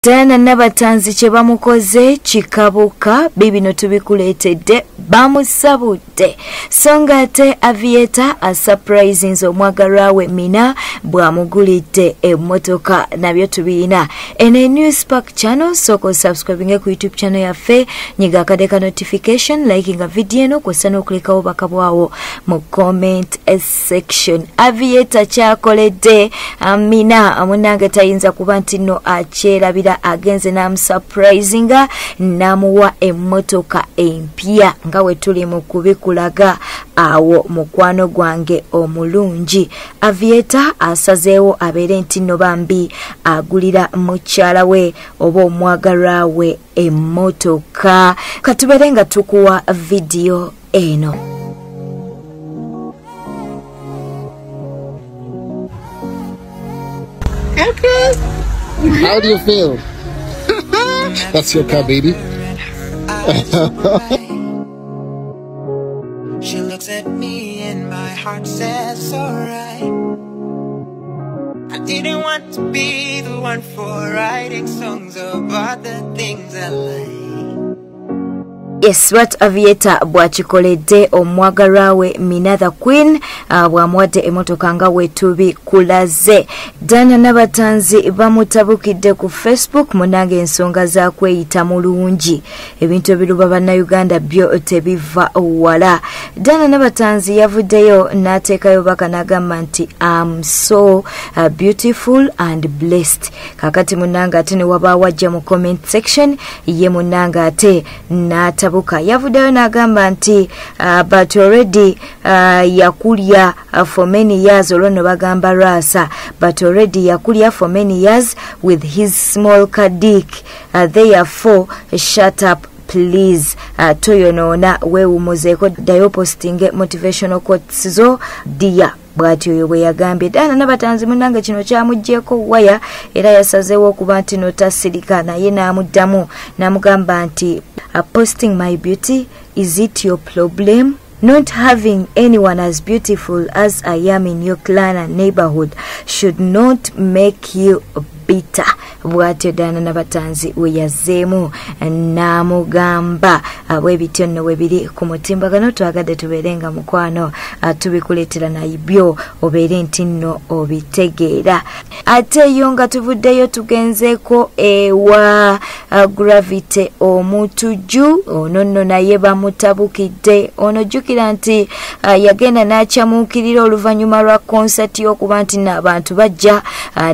Tana Nabatanzi Bamukoze Chikabuka bibino tubikuletedde bamusabudde songa ate Aviator a surprise nzo mwagarawe Mina bwamugulidde emmotoka nabyo tubina ene news pack channel soko subscribing ku YouTube channel yaffe nyiga kadeka notification liking a video no kwesana okuleka obaka bwawo mu comment section. Aviator Akikoledde Mina amunanga tayinza kuba ntino akyerabira agenze nam surprisinga namuwa emmotoka empya nga we tuli mu kubikulaga awo mukwano gwange omulungi. Aviator asazeewo abeere nti no Bambi agulira mukyala we oba omwagalwa we emmotoka. Katubere nga tukuwa video eno. Okay. How do you feel? That's your car, baby. She looks at me and my heart says alright. I didn't want to be the one for writing songs about the things I like. Yes, what Aviator Akikoledde omwagalwa we Mina the Queen bwamwadde emmotoka nga we tubikulaze. Nabatanzi Bamutabukidde ku Facebook munange ensonga za kweyita mulungi ebintu ebiruba bannayuganda byo tebiva wala. Nabatanzi yavuddeyo n'ateekayo baka n'agamba nti I'm so beautiful and blessed. Kakati munanga ate ne waba wajja mu comment section ye munanga ate n'atabuka yavuddeyo n'agamba nti but already yakulya for many years olwo bagamba rasa but already yakulya for many years with his small kadik therefore shut up please toyonoona weewumuzeeko ddayo posting motivational quotes zo dia bwati oyo bwe yagambye. Nabatanzi munanga kino kyamuggyeko waya era yasazeewo okuba nti notasirika naye n'amuddamu n'amugamba nti posting my beauty, is it your problem? Not having anyone as beautiful as I am in your clan and neighborhood should not make you bitter. Bwatyo Nabatanzi we yazeemu n'amugamba bwebityo nno webiri ku mutimbagano twagadde tubeerenga mukwano tubikuleetera naibyo obeere nti nno obitegeera. Ate yo nga tuvuddeyo tugenzeeko ewa Gravity omutujju ono nno naye bamutabukidde. Ono jjukira nti yagenda n'akyamuukirira oluvannyuma lwa concert y'okuba nti n'abantu bajja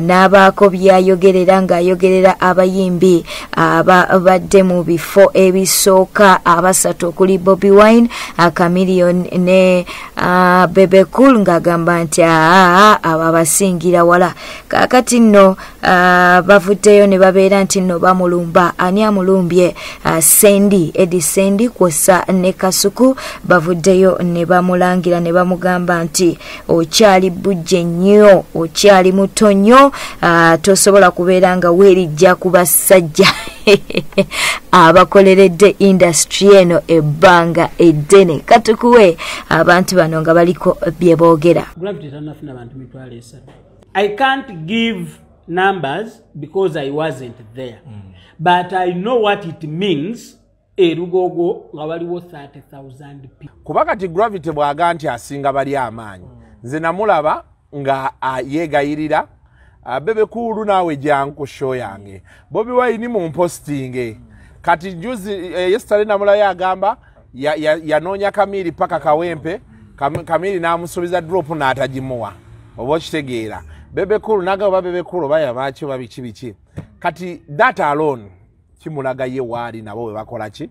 n'abaako byayogerera ng'ayogerera abayimbi abadde mu bifo ebisooka abasatu okuli Bobi Wine, Chameleone ne Bebe Cool ng'agamba nti abo abasingira wala. Kakati nno bavuddeyo ne babeera nti nno bamulumba. Ani amulumbye? Eddie Sendi kwosa ne Kasuku bavuddeyo ne bamulangira ne bamugamba nti okyali bujje nnyo, okyali muto nnyo, tosobola kubeera nga weerijja ku basajja abakoleredde industry eno ebbanga eddene. Katukuwe abantu bano nga baliko bye boogera. I can't give numbers because I wasn't there. But I know what it means. Erugogo nga waliwo 30,000 people. Kuba kati Gravity bwaga nti asinga bali amaanyi. Nze namulaba nga yegayirira Bebe Cool nawe jangu show yange. Bobi Wine mu posting. Kati juzi yesterday namula yagamba yanonya Kamili paka Kawempe. Kamili namusubiza drop na atajimuwa. Obo kitegeera. Bebe Cool naga Bebe Cool baya bachi babichi. Kati data alone kimulaga ye wali nabo we bakola ki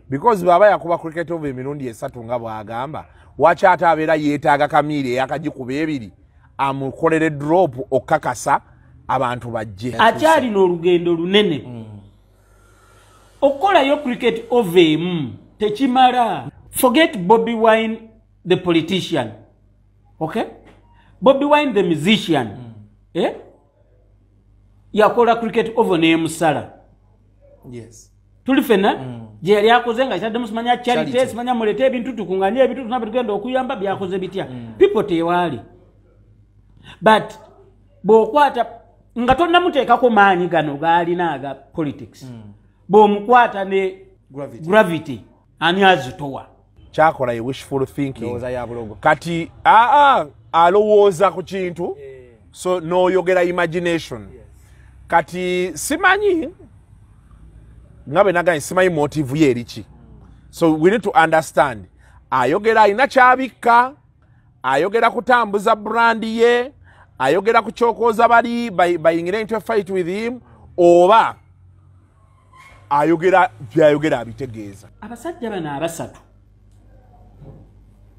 because baba yakuba cricket over emirundi esatu nga bwagamba wacha atabera yeetaaga Kamili yakagikuba ebiri amukolere drop okakasa abantu bajje akyali n'olugendo lunene okola yo cricket over tekimala. Forget Bobi Wine the politician, okay? Bobi Wine the musician yakola cricket over ne musala. Yes. Tulifena jeri yakoze nga kyadde musumanya charity simanya mulete ebintu tukunganya ebintu tunabitugenda okuyamba byakoze bitya people tewali. But bokwata nga tonnamuteekako maanyi gano gaalina aga politics bw'omukwata ne gravity ani azitowa kyakola ye wishful thinking kati alowooza ku kintu so n'oyogera imagination kati simanyi nga bwe nagambye simanyi motive ye eriki so we need to understand ayogera alina kyabikka ayogera kutambuza brand ye ayogera kukyokooza bali bayingire into a fight with him oba ayogera byayogera abitegeeza abasajja bano abasatu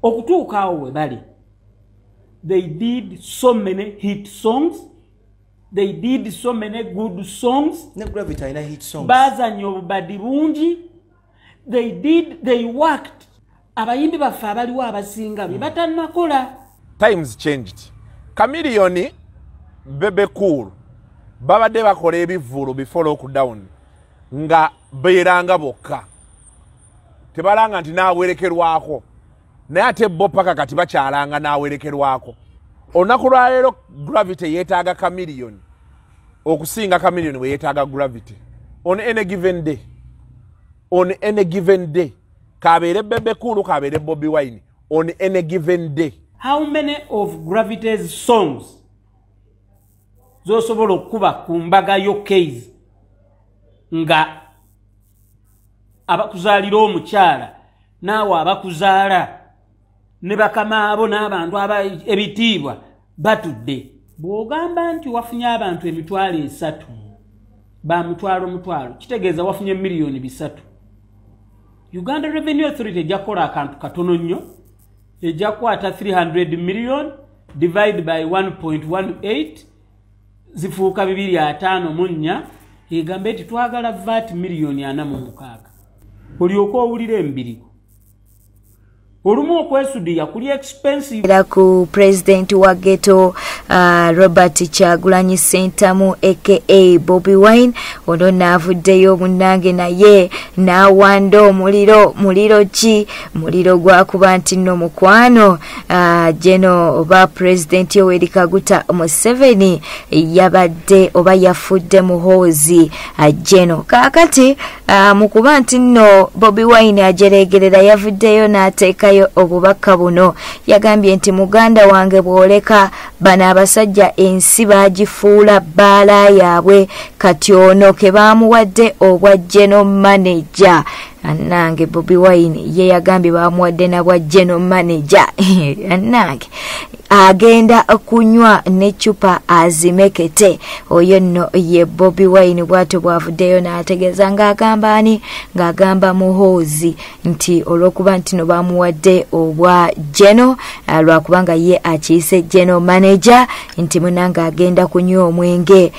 okutuuka awo we bali they did so many hit songs they did so many good songs ne gravity ina hit songs bazanya obubadi bungi they worked abayimbi baffe abaliwo abasinga be batannakola times changed Chameleone Bebe Cool babadde bakola ebivvulu before lockdown nga beeranga bokka tebalanga nti naawerekerwako naye ate bo paka kati bakyalanga naawerekerwako olunaku lwaleero gravity yeetaaga Chameleone okusinga Chameleone we yeetaaga gravity on any given day kabeere Bebe Cool kabeere Bobi Wine on any given day. How many of Gravity's songs zosobola okuba ku mbaga y'okkeezi nga abakuzaalira omukyala naawe abakuzaala ne bakama abo n'abantu ebitiibwa batudde bw'ogamba nti wafunye abantu 3,000 ba mutwalo kitegeeza wafunye miliyoni 3. Uganda Revenue Authority ejja kukola akantu katono nnyo ejja kukwata 300 million divide by 1.18 zifuuka 254 egambe nti twagala VAT miliyoni 46 olyoka owulira embirigo olumu okwesudiya kuli expensive era ku president wa ghetto Robert Kyagulanyi Ssentamu aka Bobi Wine ono naavuddeyo munnange naye n'awanda omuliro ki muliro gwakuba nti nno mukwano jeno oba president Yoweri Kaguta Museveni yabadde oba yafudde muhoozi jeno kaakati mukuba nti nno Bobi Wine ajeregerera yavuddeyo n'ateeka obubaka buno yagambye nti muganda wange bwoleka bana abasajja ensi bagifuula bbaala yaabwe kati ono ke baamuwadde obwa general manager annange Bobi Wine ye yagambye baamuwadde nabwa general manager annange agenda kunywa n'eccupa azimekete oyo nno ye Bobi Wine bw'atyo bw'avuddeyo n'ategeeza ng'agamba muhoozi nti olw'okuba nti no baamuwadde obwa geno lwakubanga ye akiyise general manager nti munange agenda kunywa omwenge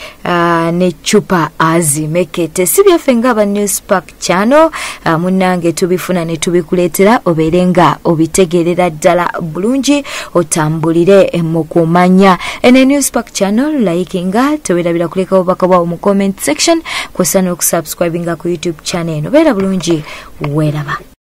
n'eccupa azimekete si byaffe ng'aba Newspark channel munange tubifuna ne tubikuleetera obeere nga obitegeerera ddala bulungi otambulire mu kumanya ene Newspark channel likinga toberabira kuleka obubaka bwawo mu comment section kw'ossa n'okusubscribinga ku YouTube channel eno beera bulungi weeraba.